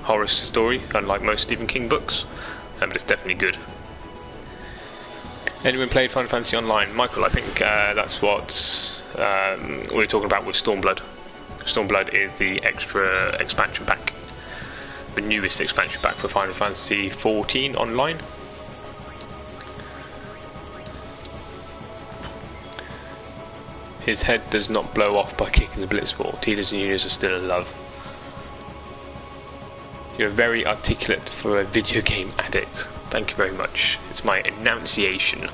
horror story, unlike most Stephen King books, but it's definitely good. Anyone played Final Fantasy Online? Michael, I think that's what we were talking about with Stormblood. Stormblood is the extra expansion pack, the newest expansion pack for Final Fantasy 14 Online. His head does not blow off by kicking the blitzball. Tidus and Yunas are still in love. You're very articulate for a video game addict. Thank you very much. It's my enunciation.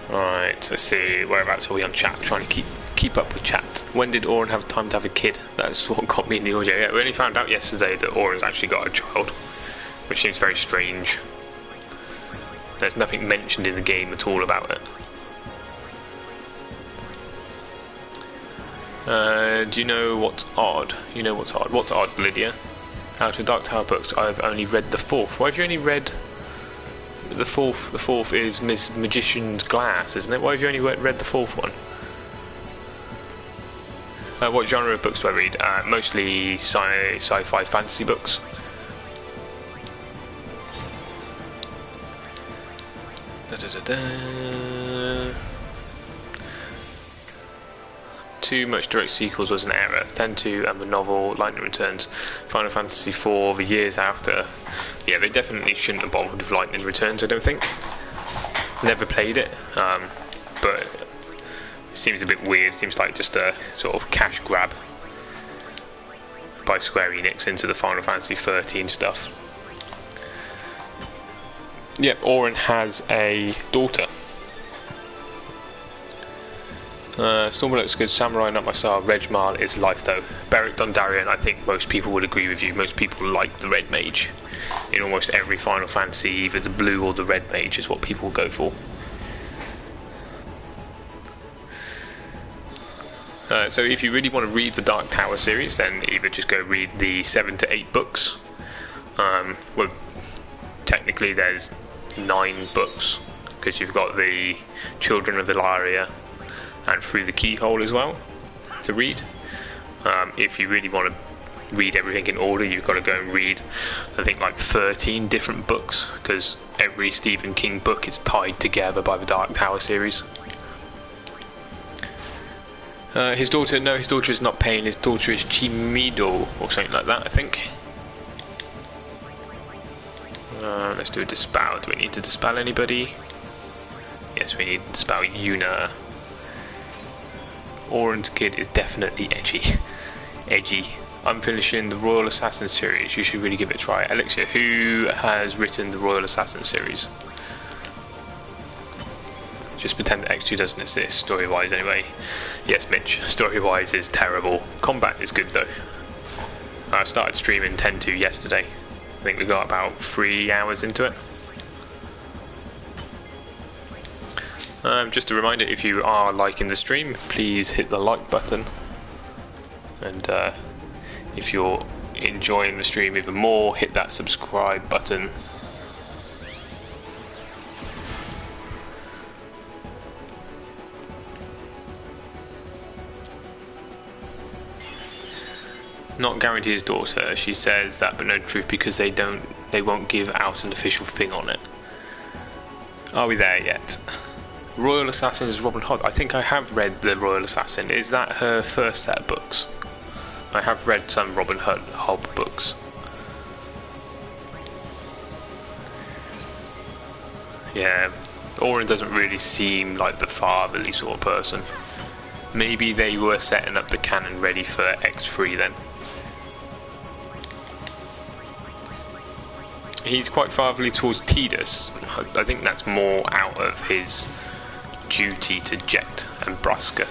Alright, let's see, whereabouts are we on chat? Trying to keep up with chat. When did Oren have time to have a kid? That's what got me in the audio. Yeah, we only found out yesterday that Oren's actually got a child, which seems very strange. There's nothing mentioned in the game at all about it. Do you know what's odd? You know what's odd? What's odd, Lydia? Out of Dark Tower books, I've only read the fourth. Why have you only read the fourth? The fourth is Miss Magician's Glass, isn't it? Why have you only read the fourth one? What genre of books do I read? Mostly sci-fi fantasy books. too much direct sequels was an error. 10-2 and the novel Lightning Returns. Final Fantasy IV the years after. Yeah, they definitely shouldn't have bothered with Lightning Returns, I don't think. Never played it, but it seems a bit weird. Seems like just a sort of cash grab by Square Enix into the Final Fantasy 13 stuff. Yep, Auron has a daughter. Stormwell looks good. Samurai, not my style. Regmal is life though. Beric Dondarrion, I think most people would agree with you. Most people like the red mage. In almost every Final Fantasy, either the blue or the red mage is what people go for. So if you really want to read the Dark Tower series, then either just go read the 7 to 8 books. Well, technically there's 9 books, because you've got the Children of Ilaria and Through the Keyhole as well to read. If you really want to read everything in order, you've got to go and read, I think, like 13 different books, because every Stephen King book is tied together by the Dark Tower series. His daughter is not Pain, his daughter is Chimido, or something like that, I think. Let's do a dispel. Do we need to dispel anybody? Yes, we need to dispel Yuna. Auron's kid is definitely edgy. Edgy. I'm finishing the Royal Assassin series. You should really give it a try. Elixir, who has written the Royal Assassin series? Just pretend that X2 doesn't exist, story-wise anyway. Yes, Mitch, story-wise is terrible. Combat is good though. I started streaming 10-2 yesterday. I think we got about 3 hours into it. Just a reminder, if you are liking the stream, please hit the like button. And if you're enjoying the stream even more, hit that subscribe button. Not guarantee his daughter. She says that, but no truth, because they won't give out an official thing on it. Are we there yet? Royal Assassin is Robin Hood. I think I have read the Royal Assassin. Is that her first set of books? I have read some Robin Hood books. Yeah, Auron doesn't really seem like the fatherly sort of person. Maybe they were setting up the canon ready for X3 then. He's quite fatherly towards Tidus. I think that's more out of his duty to Jet and Brusker.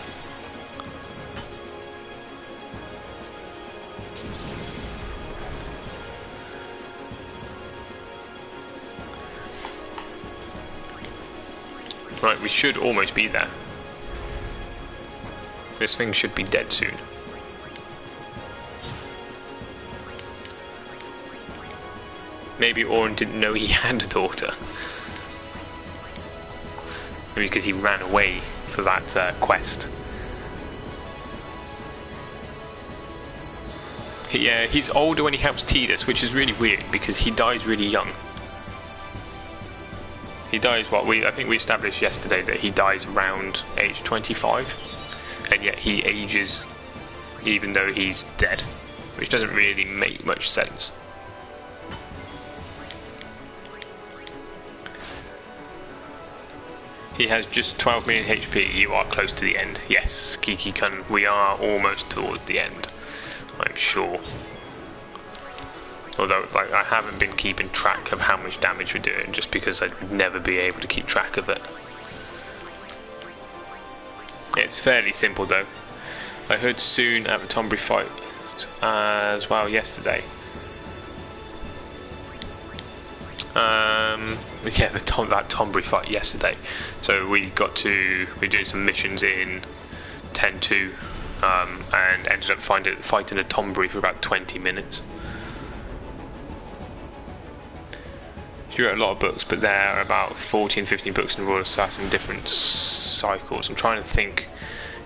Right, we should almost be there. This thing should be dead soon. Maybe Auron didn't know he had a daughter. Maybe because he ran away for that quest. He's older when he helps Tidus, which is really weird because he dies really young. He dies, I think we established yesterday that he dies around age 25, and yet he ages even though he's dead, which doesn't really make much sense. He has just 12 million HP. You are close to the end. Yes, Kiki-kun, we are almost towards the end, I'm sure. Although, I haven't been keeping track of how much damage we're doing, just because I'd never be able to keep track of it. It's fairly simple though. I heard soon at the Tombury fight as well yesterday. Yeah, that Tombury fight yesterday. So we're doing some missions in 10-2, and ended up fighting a Tombury for about 20 minutes. She wrote a lot of books, but there are about 14, 15 books in the Royal Assassin, different cycles. I'm trying to think,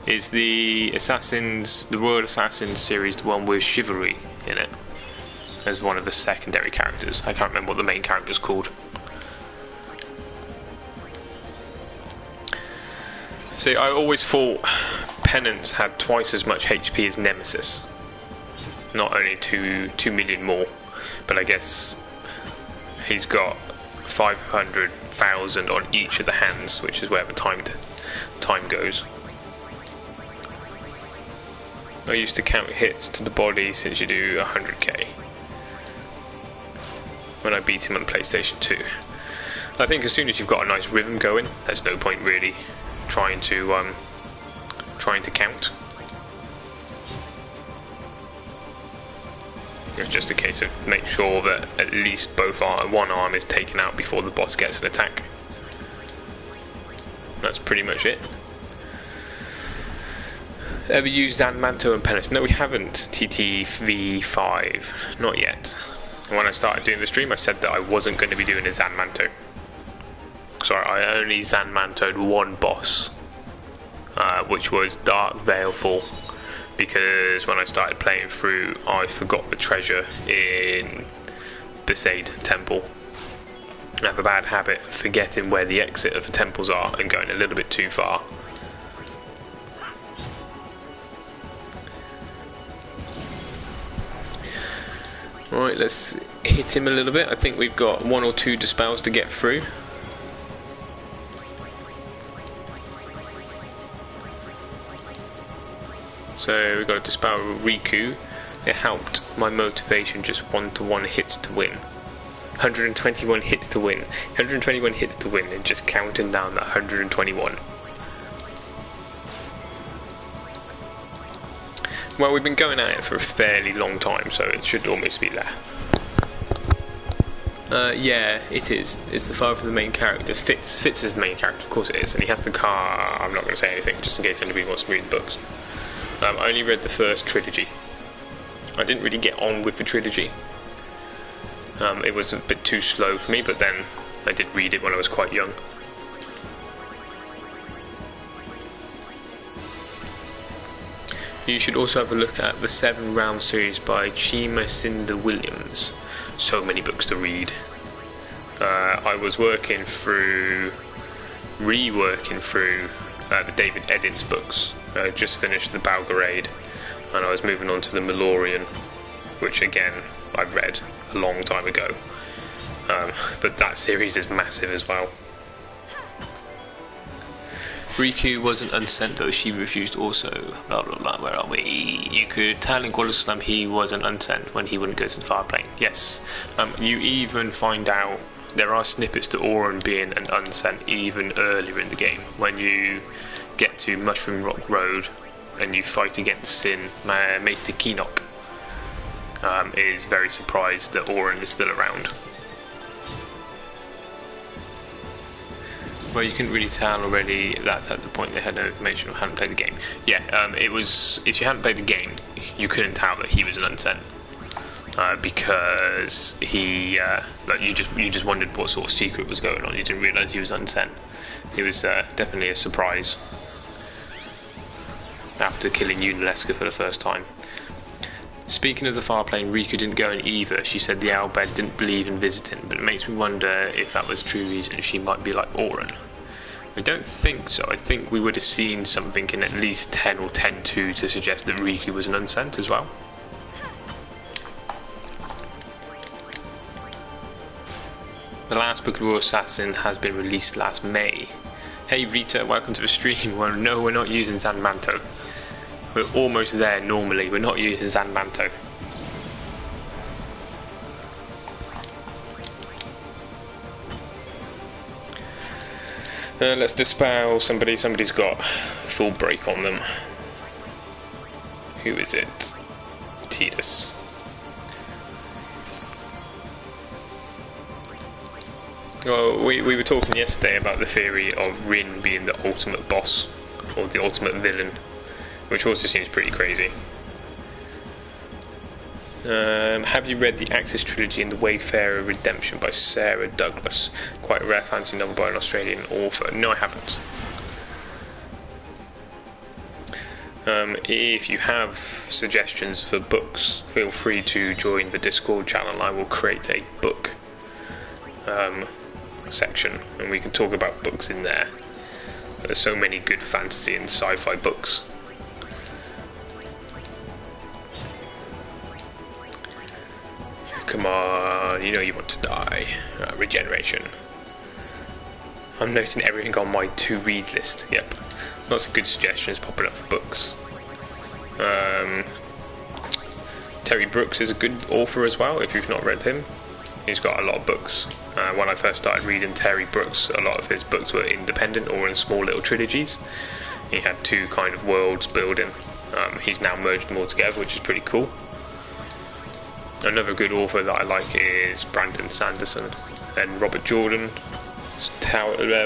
is the Royal Assassin series the one with Chivalry in it as one of the secondary characters? I can't remember what the main character's called. See, I always thought Penance had twice as much HP as Nemesis. Not only 2 million more, but I guess he's got 500,000 on each of the hands, which is where the time goes. I used to count hits to the body since you do 100k when I beat him on PlayStation 2. I think as soon as you've got a nice rhythm going, there's no point really trying to count. It's just a case of make sure that at least one arm is taken out before the boss gets an attack. That's pretty much it. Ever used Zanmanto and Penance? No, we haven't. TTV5, not yet. When I started doing the stream, I said that I wasn't going to be doing a Zanmanto. Sorry, I only Zanmantoed one boss, which was Dark Veilful, because when I started playing through, I forgot the treasure in Besaid Temple. I have a bad habit of forgetting where the exit of the temples are and going a little bit too far. Right, let's hit him a little bit. I think we've got 1 or 2 dispels to get through. So we've got a dispel Riku. It helped my motivation, just 1-to-1 hits to win. 121 hits to win. 121 hits to win, and just counting down that 121. Well, we've been going at it for a fairly long time, so it should almost be there. Yeah, it is. It's the father of the main character. Fitz is the main character, of course it is, and he has the car. I'm not going to say anything, just in case anybody wants to read the books. I only read the first trilogy. I didn't really get on with the trilogy. It was a bit too slow for me, but then I did read it when I was quite young. You should also have a look at the 7-round series by Chima Cinder Williams. So many books to read. I was reworking through the David Eddins books. I just finished the Balgarade, and I was moving on to the Malorian, which again I read a long time ago. But that series is massive as well. Riku wasn't unsent though, she refused also. Blah blah blah, where are we? You could tell in Goloslam he wasn't unsent when he wouldn't go to the far plane. Yes. You even find out there are snippets to Auron being an unsent even earlier in the game. When you get to Mushroom Rock Road and you fight against Sin, Maester Keenock is very surprised that Auron is still around. Well, you couldn't really tell already that's at the point they had no information or hadn't played the game. Yeah, it was, if you hadn't played the game, you couldn't tell that he was an unsent. Because he, like you just wondered what sort of secret was going on. You didn't realise he was unsent. It was definitely a surprise after killing Unalesca for the first time. Speaking of the far plane, Riku didn't go in either. She said the Owlbed didn't believe in visiting, but it makes me wonder if that was a true reason she might be like Auron. I don't think so. I think we would have seen something in at least 10 or 10-2 to suggest that Riku was an unsent as well. The last book of Royal Assassin has been released last May. Hey Rita, welcome to the stream. Well, no, we're not using Zanmanto. We're almost there normally. We're not using Zanmanto. Let's dispel somebody. Somebody's got full break on them. Who is it? Tidus. Well, we were talking yesterday about the theory of Rin being the ultimate boss, or the ultimate villain, which also seems pretty crazy. Have you read the Axis trilogy and the Wayfarer Redemption by Sarah Douglas? Quite a rare fantasy novel by an Australian author. No, I haven't. If you have suggestions for books, feel free to join the Discord channel. I will create a book section, and we can talk about books in there. There's so many good fantasy and sci-fi books. come on, you know you want to die. Regeneration. I'm noting everything on my to-read list. Yep, lots of good suggestions popping up for books. Terry Brooks is a good author as well, if you've not read him. He's got a lot of books. When I first started reading Terry Brooks, a lot of his books were independent or in small little trilogies. He had two kind of worlds building. He's now merged them all together, which is pretty cool. Another good author that I like is Brandon Sanderson and Robert Jordan.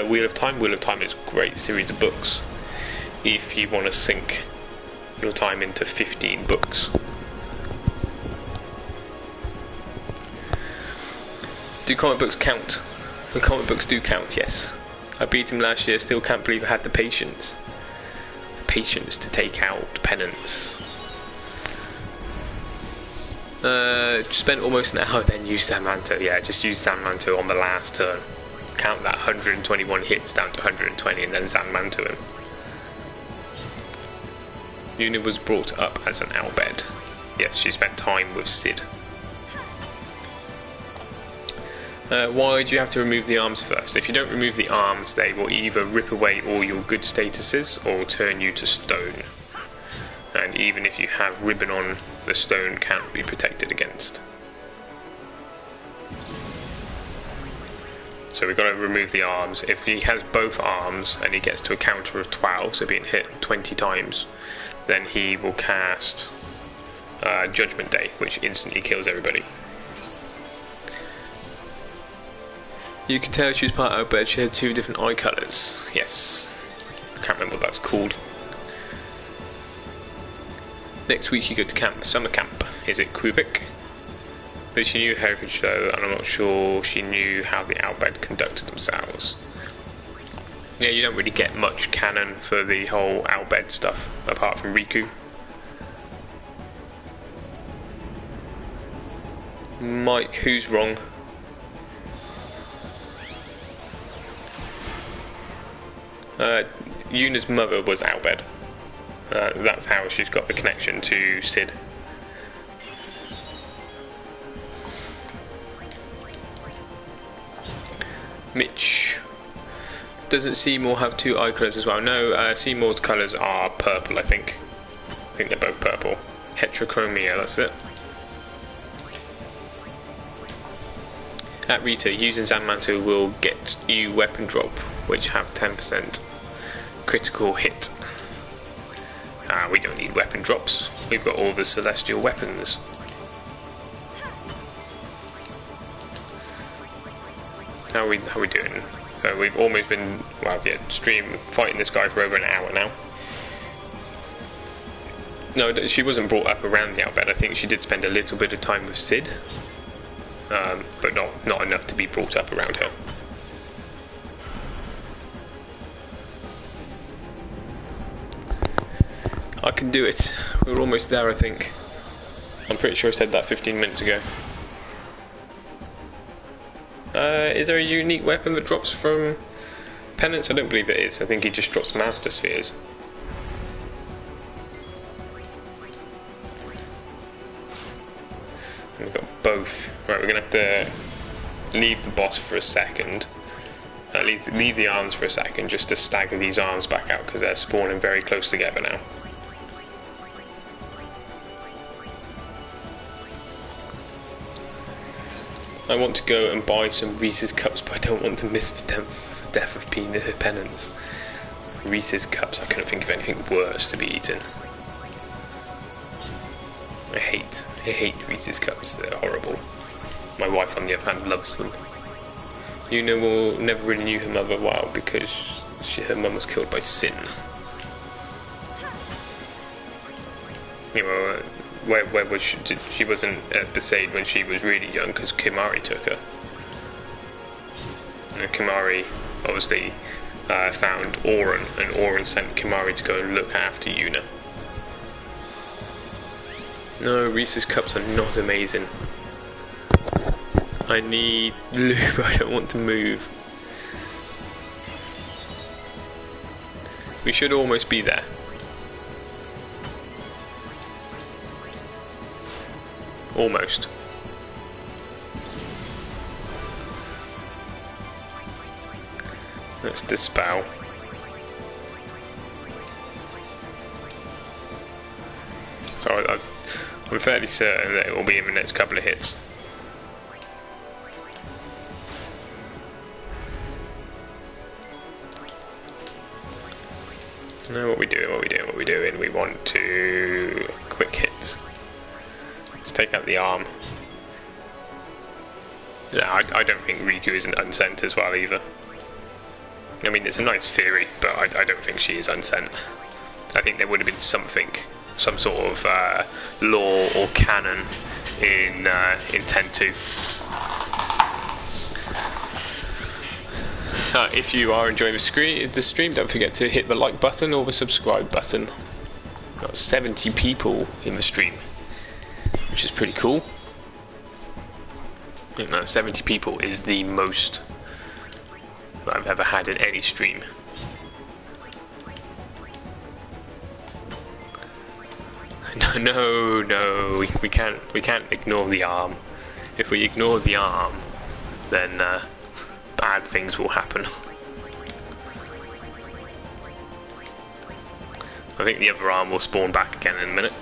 Wheel of Time. Wheel of Time is a great series of books if you want to sink your time into 15 books. Do comic books count? The comic books do count, yes. I beat him last year, still can't believe I had the patience. Patience to take out Penance. Spent almost an hour, then used Zamanto. Yeah, just used Zamanto on the last turn. Count that 121 hits down to 120 and then Zamanto him. Una was brought up as an Albed. Yes, she spent time with Sid. Why do you have to remove the arms first? If you don't remove the arms, they will either rip away all your good statuses or turn you to stone. And even if you have ribbon on, the stone can't be protected against. So we've got to remove the arms. If he has both arms and he gets to a counter of 12, so being hit 20 times, then he will cast Judgment Day, which instantly kills everybody. You can tell she was part of but she had two different eye colours. Yes. I can't remember what that's called. Next week you go to camp, summer camp. Is it Kubik? But she knew heritage though, and I'm not sure she knew how the Albed conducted themselves. Yeah, you don't really get much canon for the whole Albed stuff, apart from Riku. Mike, who's wrong? Yuna's mother was Albed. That's how she's got the connection to Sid. Mitch. Doesn't Seymour have two eye colours as well? No, Seymour's colours are purple, I think. I think they're both purple. Heterochromia, that's it. At Rita, using Zamanto will get you weapon drop, which have 10% critical hit. We don't need weapon drops. We've got all the celestial weapons. How are we doing? We've almost been, well, yeah, fighting this guy for over an hour now. No, she wasn't brought up around the Albed. I think she did spend a little bit of time with Sid, but not enough to be brought up around her. I can do it. We're almost there, I think. I'm pretty sure I said that 15 minutes ago. Is there a unique weapon that drops from Penance? I don't believe it is. I think he just drops Master Spheres. And we've got both. Right, we're going to have to leave the boss for a second. Leave the arms for a second just to stagger these arms back out because they're spawning very close together now. I want to go and buy some Reese's Cups, but I don't want to miss the death of Penance. Reese's Cups, I couldn't think of anything worse to be eaten. I hate Reese's Cups, they're horrible. My wife, on the other hand, loves them. Yuna will never really knew her mother well because her mum was killed by Sin. You know, where was she? She wasn't at Besaid when she was really young because Kimari took her. And Kimari obviously found Auron, and Auron sent Kimari to go and look after Yuna. No, Reese's Cups are not amazing. I need lube, I don't want to move. We should almost be there. Almost. Let's dispel. So I'm fairly certain that it will be in the next couple of hits. No, what we doing. We want to quick hits. Let's take out the arm. No, I don't think Riku is an unsent as well either. I mean, it's a nice theory, but I don't think she is unsent. I think there would have been something, some sort of law or canon in 10.2. If you are enjoying the stream, don't forget to hit the like button or the subscribe button. Got 70 people in the stream, which is pretty cool. I think 70 people is the most that I've ever had in any stream. No, we can't ignore the arm. If we ignore the arm, then bad things will happen. I think the other arm will spawn back again in a minute.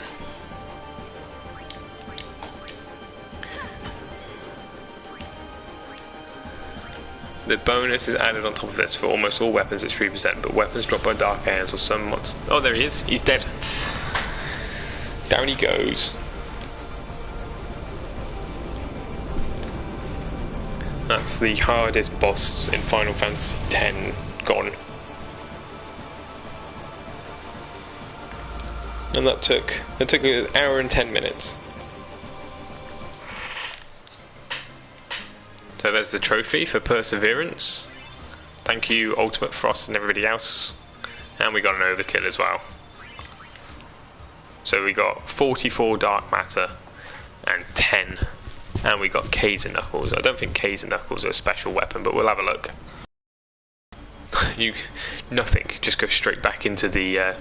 The bonus is added on top of this for almost all weapons at 3%, but weapons dropped by Dark Aeons or some mods. Oh, there he is. He's dead. Down he goes. That's the hardest boss in Final Fantasy X gone. And that took an hour and 10 minutes. So there's the trophy for Perseverance. Thank you Ultimate Frost and everybody else. And we got an overkill as well. So we got 44 Dark Matter and 10. And we got K's and Knuckles. I don't think K's and Knuckles are a special weapon, but we'll have a look. Nothing. Just go straight back into the